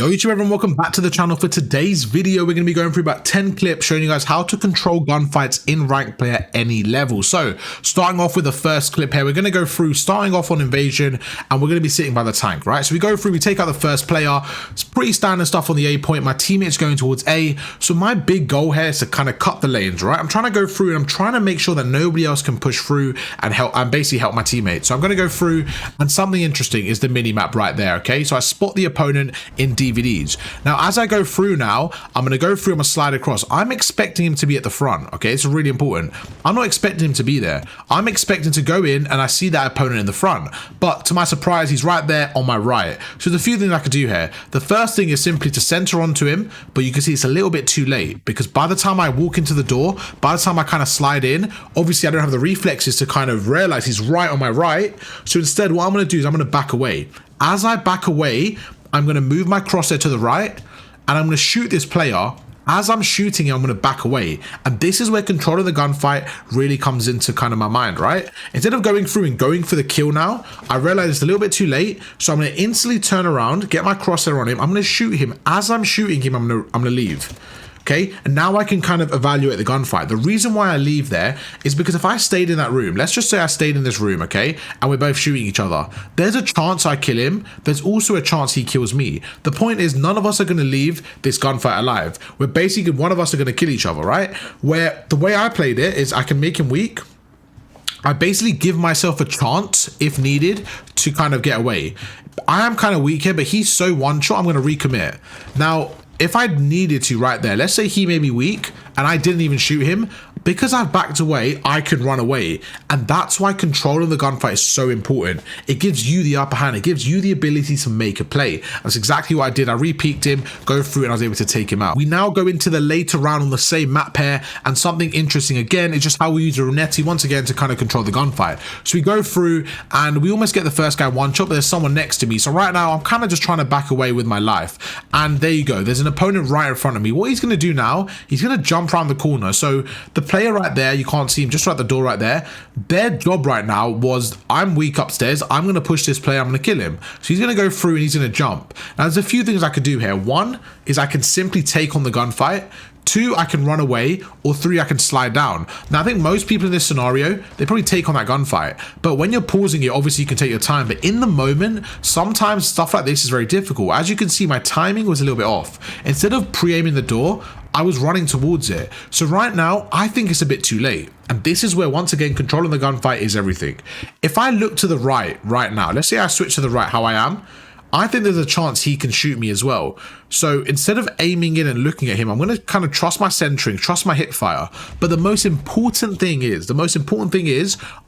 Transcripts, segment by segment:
Yo YouTube everyone, welcome back to the channel. For today's video we're going to be going through about 10 clips showing you guys how to control gunfights in ranked play at any level. So starting off with the first clip here, we're going to go through starting off on invasion and we're going to be sitting by the tank, right? So we go through, we take out the first player. It's pretty standard stuff on the A point. My teammate's going towards A, so my big goal here is to kind of cut the lanes, right? I'm trying to go through and I'm trying to make sure that nobody else can push through and basically help my teammates. So I'm going to go through, and something interesting is the mini map right there. Okay, so I spot the opponent in DVDs. Now, as I go through now, I'm going to go through, I'm going to slide across. I'm expecting him to be at the front, okay? It's really important. I'm not expecting him to be there. I'm expecting to go in and I see that opponent in the front. But to my surprise, he's right there on my right. So there's a few things I could do here. The first thing is simply to center onto him, but you can see it's a little bit too late because by the time I walk into the door, by the time I kind of slide in, obviously I don't have the reflexes to kind of realize he's right on my right. So instead, what I'm going to do is I'm going to back away. As I back away, I'm going to move my crosshair to the right and I'm going to shoot this player. As I'm shooting, I'm going to back away. And this is where control of the gunfight really comes into kind of my mind, right? Instead of going through and going for the kill now, I realize it's a little bit too late. So I'm going to instantly turn around, get my crosshair on him. I'm going to shoot him. As I'm shooting him, I'm going to leave. Okay, and now I can kind of evaluate the gunfight. The reason why I leave there is because if I stayed in that room, let's just say I stayed in this room, okay, and we're both shooting each other, there's a chance I kill him. There's also a chance he kills me. The point is none of us are going to leave this gunfight alive. We're basically, one of us are going to kill each other, right? Where the way I played it is I can make him weak. I basically give myself a chance, if needed, to kind of get away. I am kind of weak here, but he's so one shot, I'm going to recommit. Now, if I needed to right there, let's say he may be weak and I didn't even shoot him, because I've backed away, I can run away. And that's why controlling the gunfight is so important. It gives you the upper hand. It gives you the ability to make a play. That's exactly what I did. I re-peeked him, go through, and I was able to take him out. We now go into the later round on the same map pair, and something interesting again is just how we use the Ronetti once again to kind of control the gunfight. So we go through and we almost get the first guy one shot, but there's someone next to me. So right now I'm kind of just trying to back away with my life. And there you go. There's an opponent right in front of me. What he's going to do now, he's going to jump around the corner. So the player right there, you can't see him, just right at the door right there, their job right now was, I'm weak upstairs, I'm going to push this player, I'm going to kill him. So he's going to go through and he's going to jump. Now there's a few things I could do here. One is I can simply take on the gunfight. Two, I can run away, or three, I can slide down. Now, I think most people in this scenario, they probably take on that gunfight. But when you're pausing it, obviously you can take your time. But in the moment, sometimes stuff like this is very difficult. As you can see, my timing was a little bit off. Instead of pre-aiming the door, I was running towards it. So right now, I think it's a bit too late. And this is where, once again, controlling the gunfight is everything. If I look to the right now, let's say I switch to the right how I am, I think there's a chance he can shoot me as well. So instead of aiming in and looking at him, I'm going to kind of trust my centering, trust my hip fire. But the most important thing is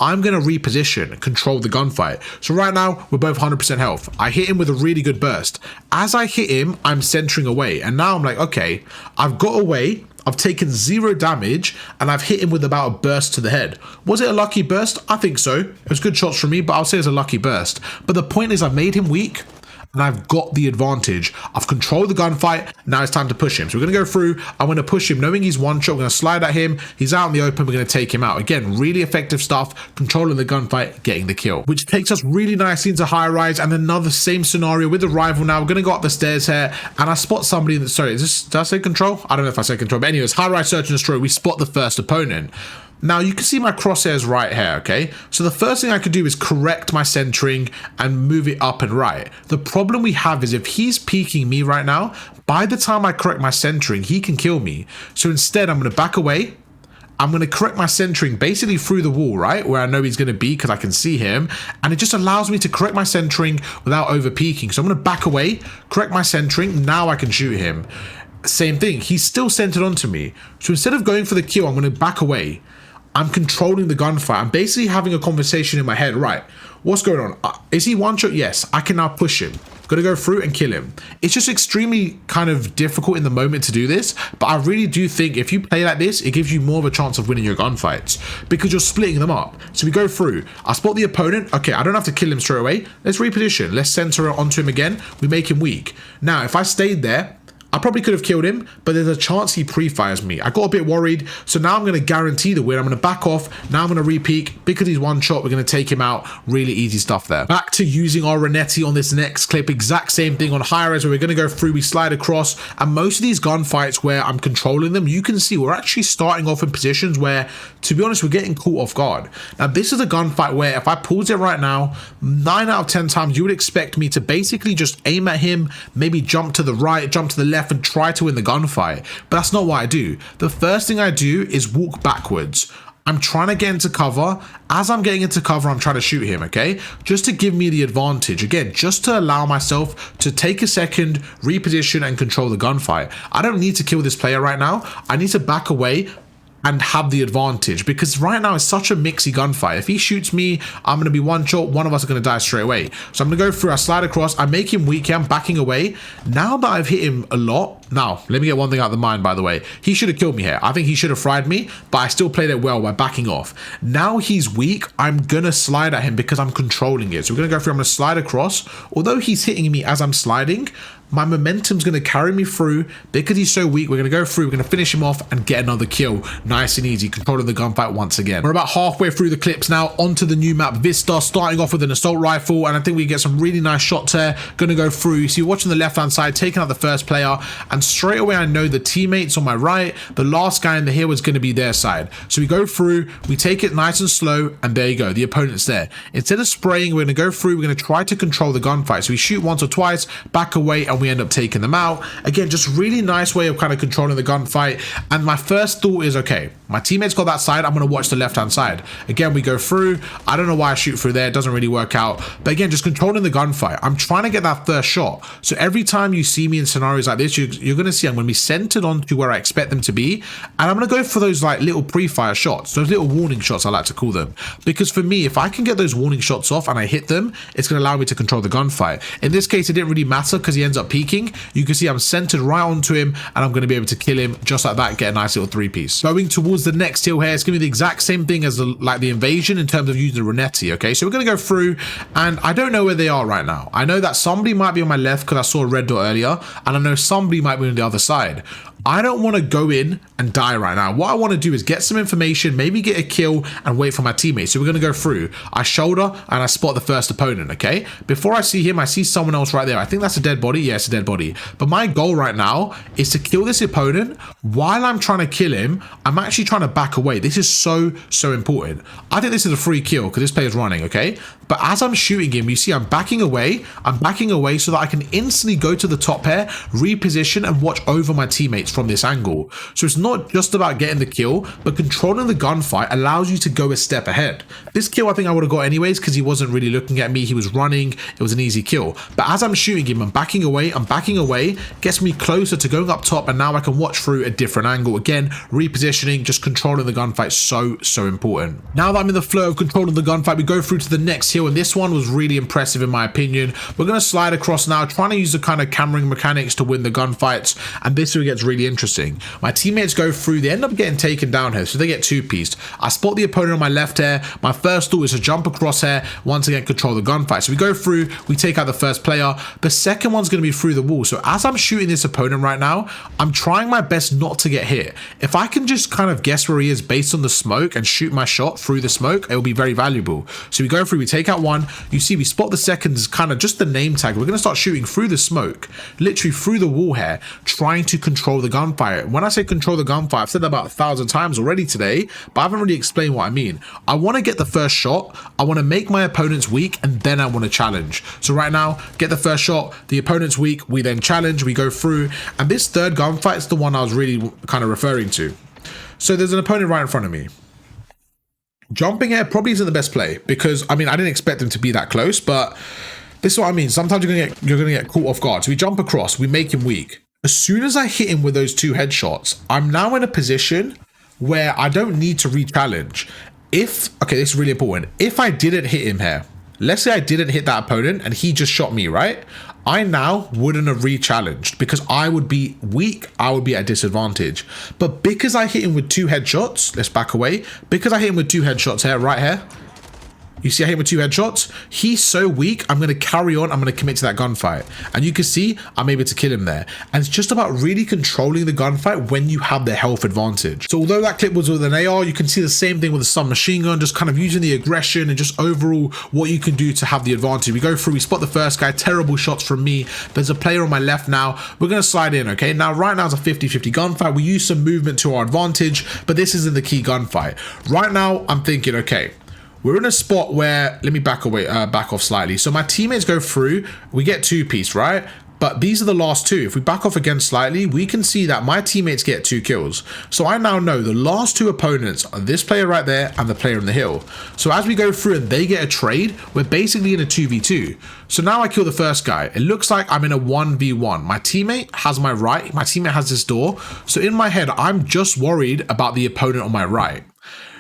I'm going to reposition, control the gunfight. So right now, we're both 100% health. I hit him with a really good burst. As I hit him, I'm centering away. And now I'm like, okay, I've got away. I've taken 0 damage and I've hit him with about a burst to the head. Was it a lucky burst? I think so. It was good shots from me, but I'll say it's a lucky burst. But the point is I've made him weak. And I've got the advantage. I've controlled the gunfight. Now it's time to push him. So we're going to go through. I'm going to push him knowing he's one shot. We're going to slide at him. He's out in the open. We're going to take him out. Again, really effective stuff. Controlling the gunfight, getting the kill. Which takes us really nicely into high rise. And another same scenario with the rival now. We're going to go up the stairs here. And I spot somebody in the... Sorry, did I say control? I don't know if I said control. But anyways, high rise search and destroy. We spot the first opponent. Now you can see my crosshairs right here, okay? So the first thing I could do is correct my centering and move it up and right. The problem we have is if he's peeking me right now, by the time I correct my centering, he can kill me. So instead, I'm going to back away. I'm going to correct my centering basically through the wall, right? Where I know he's going to be because I can see him. And it just allows me to correct my centering without over peeking. So I'm going to back away, correct my centering. Now I can shoot him. Same thing. He's still centered onto me. So instead of going for the kill, I'm going to back away. I'm controlling the gunfight. I'm basically having a conversation in my head. Right, what's going on? Is he one shot? Yes, I can now push him. Got to go through and kill him. It's just extremely kind of difficult in the moment to do this, but I really do think if you play like this, it gives you more of a chance of winning your gunfights because you're splitting them up. So we go through. I spot the opponent. Okay, I don't have to kill him straight away. Let's reposition. Let's center it onto him again. We make him weak. Now, if I stayed there, I probably could have killed him, but there's a chance he pre-fires me. I got a bit worried, so now I'm going to guarantee the win. I'm going to back off. Now I'm going to re-peek. Because he's one shot, we're going to take him out. Really easy stuff there. Back to using our Renetti on this next clip. Exact same thing on high res, where we're going to go through, we slide across, and most of these gunfights where I'm controlling them, you can see we're actually starting off in positions where, to be honest, we're getting caught off guard. Now, this is a gunfight where if I pause it right now, 9 out of 10 times you would expect me to basically just aim at him, maybe jump to the right, jump to the left, and try to win the gunfight. But that's not what I do. The first thing I do is walk backwards. I'm trying to get into cover. As I'm getting into cover, I'm trying to shoot him, okay? Just to give me the advantage. Again, just to allow myself to take a second, reposition, and control the gunfight. I don't need to kill this player right now. I need to back away and have the advantage, because right now it's such a mixy gunfight. If he shoots me, I'm going to be one shot. One of us are going to die straight away. So I'm going to go through, I slide across, I make him weak here, I'm backing away. Now that I've hit him a lot, now let me get one thing out of the mind, by the way. He should have killed me here. I think he should have fried me, but I still played it well by backing off. Now he's weak, I'm going to slide at him because I'm controlling it. So we're going to go through, I'm going to slide across. Although he's hitting me as I'm sliding, my momentum's going to carry me through. Because he's so weak, we're going to go through, we're going to finish him off and get another kill. Nice and easy, controlling the gunfight once again. We're about halfway through the clips now, onto the new map Vista, starting off with an assault rifle, and I think we get some really nice shots here. Going to go through, you see, watching the left hand side, taking out the first player, and straight away I know the teammates on my right, the last guy in the hill is going to be their side. So we go through, we take it nice and slow, and there you go, the opponent's there. Instead of spraying, we're going to go through, we're going to try to control the gunfight. So we shoot once or twice, back away, and we end up taking them out. Again, just really nice way of kind of controlling the gunfight. And my first thought is, okay, my teammates got that side, I'm going to watch the left hand side. Again, we go through, I don't know why I shoot through there, it doesn't really work out, but again, just controlling the gunfight. I'm trying to get that first shot. So every time you see me in scenarios like this, you're going to see I'm going to be centered onto where I expect them to be, and I'm going to go for those like little pre-fire shots, those little warning shots I like to call them, because for me, if I can get those warning shots off and I hit them, it's going to allow me to control the gunfight. In this case, it didn't really matter because he ends up peeking. You can see I'm centered right onto him, and I'm going to be able to kill him just like that, get a nice little three-piece. Going towards the next hill here, it's going to be the exact same thing as the invasion in terms of using the Renetti, okay? So we're going to go through, and I don't know where they are right now. I know that somebody might be on my left because I saw a red dot earlier, and I know somebody might be on the other side. I don't want to go in and die right now. What I want to do is get some information, maybe get a kill, and wait for my teammates. So we're going to go through. I shoulder, and I spot the first opponent, okay? Before I see him, I see someone else right there. I think that's a dead body. Yeah, it's a dead body. But my goal right now is to kill this opponent. While I'm trying to kill him, I'm actually trying to back away. This is so important. I think this is a free kill because this player's running, okay? But as I'm shooting him, you see I'm backing away. I'm backing away so that I can instantly go to the top here, reposition, and watch over my teammates from this angle. So it's not just about getting the kill, but controlling the gunfight allows you to go a step ahead. This kill I think I would have got anyways because he wasn't really looking at me. He was running. It was an easy kill. But as I'm shooting him, I'm backing away, gets me closer to going up top, and now I can watch through a different angle. Again, repositioning, just controlling the gunfight, so important. Now that I'm in the flow of controlling the gunfight, we go through to the next hill, and this one was really impressive in my opinion. We're going to slide across now, trying to use the kind of cammering mechanics to win the gunfights, and this one gets really interesting. My teammates go through, they end up getting taken down here, so they get two-pieced. I spot the opponent on my left here. My first thought is to jump across here, once again control the gunfight. So we go through, we take out the first player. The second one's going to be through the wall. So as I'm shooting this opponent right now, I'm trying my best not to get hit. If I can just kind of guess where he is based on the smoke and shoot my shot through the smoke, it will be very valuable. So we go through, we take out one. You see, we spot the second is kind of just the name tag. We're going to start shooting through the smoke, literally through the wall here, trying to control the gunfire. When I say control the gunfire, I've said that about 1,000 times already today, but I haven't really explained what I mean. I want to get the first shot. I want to make my opponents weak, and then I want to challenge. So right now, get the first shot. The opponent's weak. We then challenge. We go through, and this third gunfight is the one I was really kind of referring to. So there's an opponent right in front of me. Jumping here probably isn't the best play because, I mean, I didn't expect him to be that close, but this is what I mean. Sometimes you're gonna get caught off guard. So we jump across, we make him weak. As soon as I hit him with those two headshots, I'm now in a position where I don't need to re-challenge. Okay, this is really important. If I didn't hit him here, let's say I didn't hit that opponent and he just shot me, right? I now wouldn't have re-challenged because I would be weak. I would be at a disadvantage. But because I hit him with two headshots, let's back away. Because I hit him with two headshots here, right here, You see I hit him with 2 headshots? He's so weak, I'm going to carry on. I'm going to commit to that gunfight. And you can see I'm able to kill him there. And it's just about really controlling the gunfight when you have the health advantage. So although that clip was with an AR, you can see the same thing with a submachine gun, just kind of using the aggression and just overall what you can do to have the advantage. We go through, we spot the first guy, terrible shots from me. There's a player on my left now. We're going to slide in, okay? Now, right now it's a 50-50 gunfight. We use some movement to our advantage, but this isn't the key gunfight. Right now, I'm thinking, okay, we're in a spot where, let me back off slightly. So my teammates go through, we get 2-piece, right? But these are the last 2. If we back off again slightly, we can see that my teammates get 2 kills. So I now know the last 2 opponents are this player right there and the player on the hill. So as we go through and they get a trade, we're basically in a 2v2. So now I kill the first guy. It looks like I'm in a 1v1. My teammate has my right. My teammate has this door. So in my head, I'm just worried about the opponent on my right.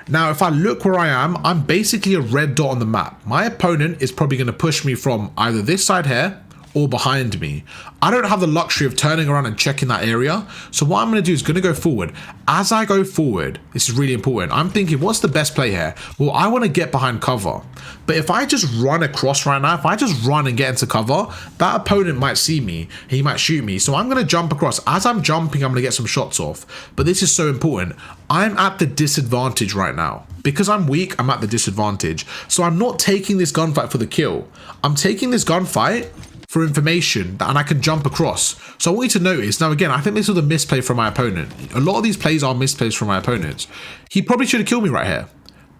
Now, if I look where I am, I'm basically a red dot on the map. My opponent is probably going to push me from either this side here or behind me. I don't have the luxury of turning around and checking that area. So what I'm going to do is going to go forward. As I go forward, this is really important. I'm thinking, what's the best play here? Well, I want to get behind cover. But if I just run across right now, if I just run and get into cover, that opponent might see me. He might shoot me. So I'm going to jump across. As I'm jumping, I'm going to get some shots off. But this is so important. I'm at the disadvantage right now. Because I'm weak, I'm at the disadvantage. So I'm not taking this gunfight for the kill. I'm taking this gunfight for information, and I can jump across. So I want you to notice, now again, I think this was a misplay from my opponent. A lot of these plays are misplays from my opponents. He probably should have killed me right here.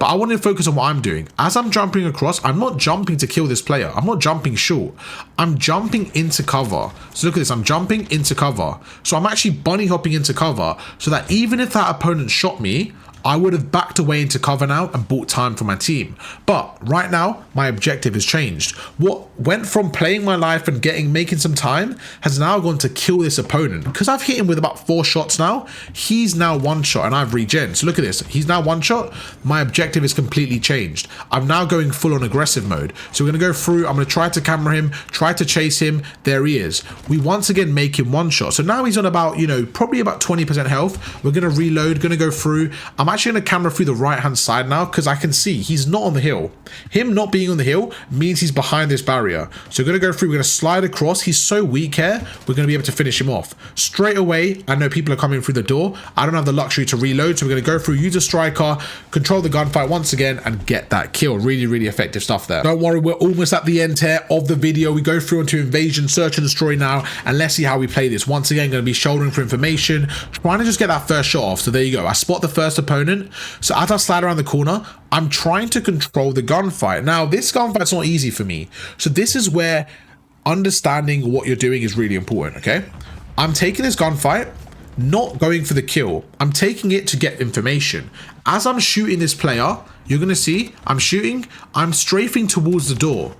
But I want to focus on what I'm doing. As I'm jumping across, I'm not jumping to kill this player. I'm not jumping short. I'm jumping into cover. So look at this, I'm jumping into cover. So I'm actually bunny hopping into cover so that even if that opponent shot me, I would have backed away into cover now and bought time for my team. But right now, my objective has changed. What went from playing my life and making some time has now gone to kill this opponent. Because I've hit him with about 4 shots now, he's now 1 shot and I've regen. So look at this, he's now 1 shot. My objective is completely changed. I'm now going full on aggressive mode. So we're gonna go through, I'm gonna try to camera him, try to chase him. There he is. We once again make him 1 shot. So now he's on about, you know, probably about 20% health. We're gonna reload, gonna go through. I'm actually going to camera through the right hand side now because I can see he's not on the hill. Him not being on the hill means he's behind this barrier. So we're going to go through, we're going to slide across. He's so weak here, we're going to be able to finish him off. Straight away, I know people are coming through the door. I don't have the luxury to reload, so we're going to go through, use a striker, control the gunfight once again, and get that kill. Really, really effective stuff there. Don't worry, we're almost at the end here of the video. We go through into invasion, search and destroy now, and let's see how we play this. Once again, going to be shouldering for information, trying to just get that first shot off. So there you go. I spot the first opponent. So as I slide around the corner, I'm trying to control the gunfight. Now, this gunfight's not easy for me. So this is where understanding what you're doing is really important, okay? I'm taking this gunfight, not going for the kill. I'm taking it to get information. As I'm shooting this player, you're going to see I'm shooting, I'm strafing towards the door.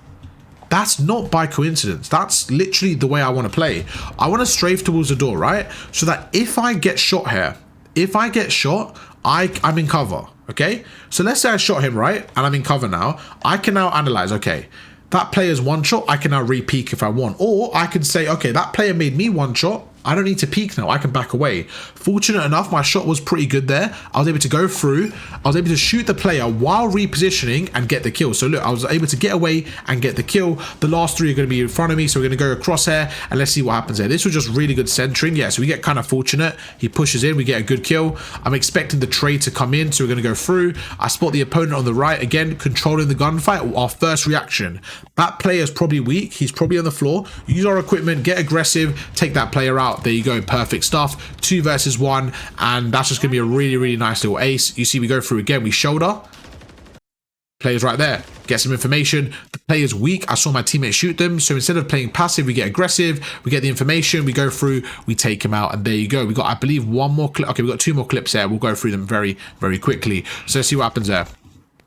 That's not by coincidence. That's literally the way I want to play. I want to strafe towards the door, right? So that if I get shot here, if I get shot, I'm in cover, okay? So let's say I shot him, right? And I'm in cover now. I can now analyze, okay, that player's 1 shot. I can now re-peek if I want. Or I can say, okay, that player made me 1 shot. I don't need to peek now. I can back away. Fortunate enough, my shot was pretty good there. I was able to go through. I was able to shoot the player while repositioning and get the kill. So look, I was able to get away and get the kill. The last 3 are going to be in front of me. So we're going to go across here and let's see what happens there. This was just really good centering. Yeah, so we get kind of fortunate. He pushes in. We get a good kill. I'm expecting the trade to come in. So we're going to go through. I spot the opponent on the right. Again, controlling the gunfight. Our first reaction. That player is probably weak. He's probably on the floor. Use our equipment. Get aggressive. Take that player out. There you go, perfect stuff. 2 versus 1, and that's just gonna be a really, really nice little ace. You see, we go through again, we shoulder. Players right there, get some information. The player's weak. I saw my teammate shoot them, so instead of playing passive, we get aggressive, we get the information, we go through, we take him out, and there you go. We got, I believe, 1 more clip. Okay, we got 2 more clips there. We'll go through them very, very quickly. So let's see what happens there.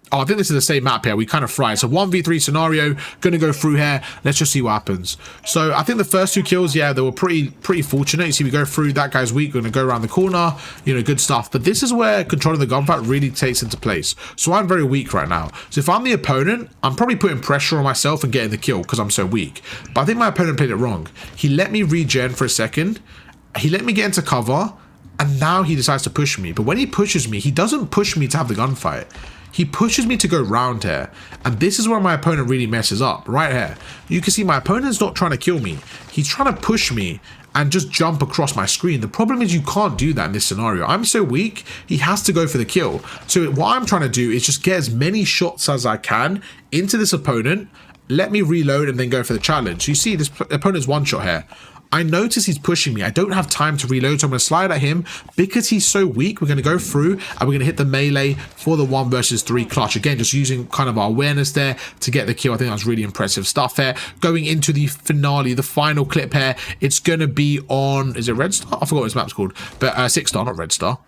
Oh, I think this is the same map here. We kind of fried. So 1v3 scenario, gonna go through here. Let's just see what happens. So I think the first 2 kills, yeah, they were pretty fortunate. You see, we go through, that guy's weak, we're gonna go around the corner, you know, good stuff. But this is where controlling the gunfight really takes into place. So I'm very weak right now. So if I'm the opponent, I'm probably putting pressure on myself and getting the kill because I'm so weak. But I think my opponent played it wrong. He let me regen for a second. He let me get into cover. And now he decides to push me. But when he pushes me, he doesn't push me to have the gunfight. he pushes me to go round here, and this is where my opponent really messes up, right here. You can see my opponent's not trying to kill me. He's trying to push me and just jump across my screen. The problem is you can't do that in this scenario. I'm so weak, he has to go for the kill. So what I'm trying to do is just get as many shots as I can into this opponent, let me reload and then go for the challenge. You see this opponent's one shot here. I notice he's pushing me. I don't have time to reload, so I'm going to slide at him. Because he's so weak, we're going to go through and we're going to hit the melee for the 1 versus 3 clutch. Again, just using kind of our awareness there to get the kill. I think that's really impressive stuff here. Going into the finale, the final clip here, it's going to be on, is it Red Star? I forgot what this map's called, but 6 star, not Red Star.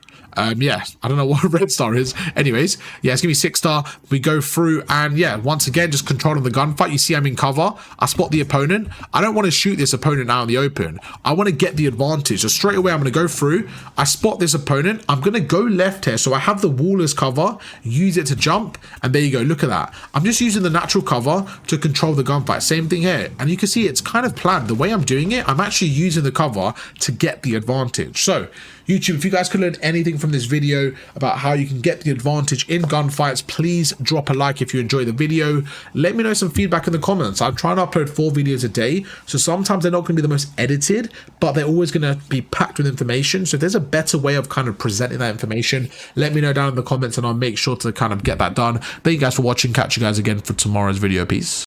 Yeah, I don't know what Red Star is. Anyways, yeah, it's gonna be 6 star. We go through and yeah, once again, just controlling the gunfight. You see I'm in cover. I spot the opponent. I don't want to shoot this opponent out in the open. I want to get the advantage. So straight away, I'm gonna go through. I spot this opponent. I'm gonna go left here. So I have the wall as cover, use it to jump, and there you go. Look at that. I'm just using the natural cover to control the gunfight. Same thing here. And you can see it's kind of planned. The way I'm doing it, I'm actually using the cover to get the advantage. So YouTube, if you guys could learn anything from this video about how you can get the advantage in gunfights, please drop a like if you enjoy the video. Let me know some feedback in the comments. I'm trying to upload 4 videos a day, so sometimes they're not going to be the most edited, but they're always going to be packed with information. So if there's a better way of kind of presenting that information, let me know down in the comments and I'll make sure to kind of get that done. Thank you guys for watching. Catch you guys again for tomorrow's video. Peace.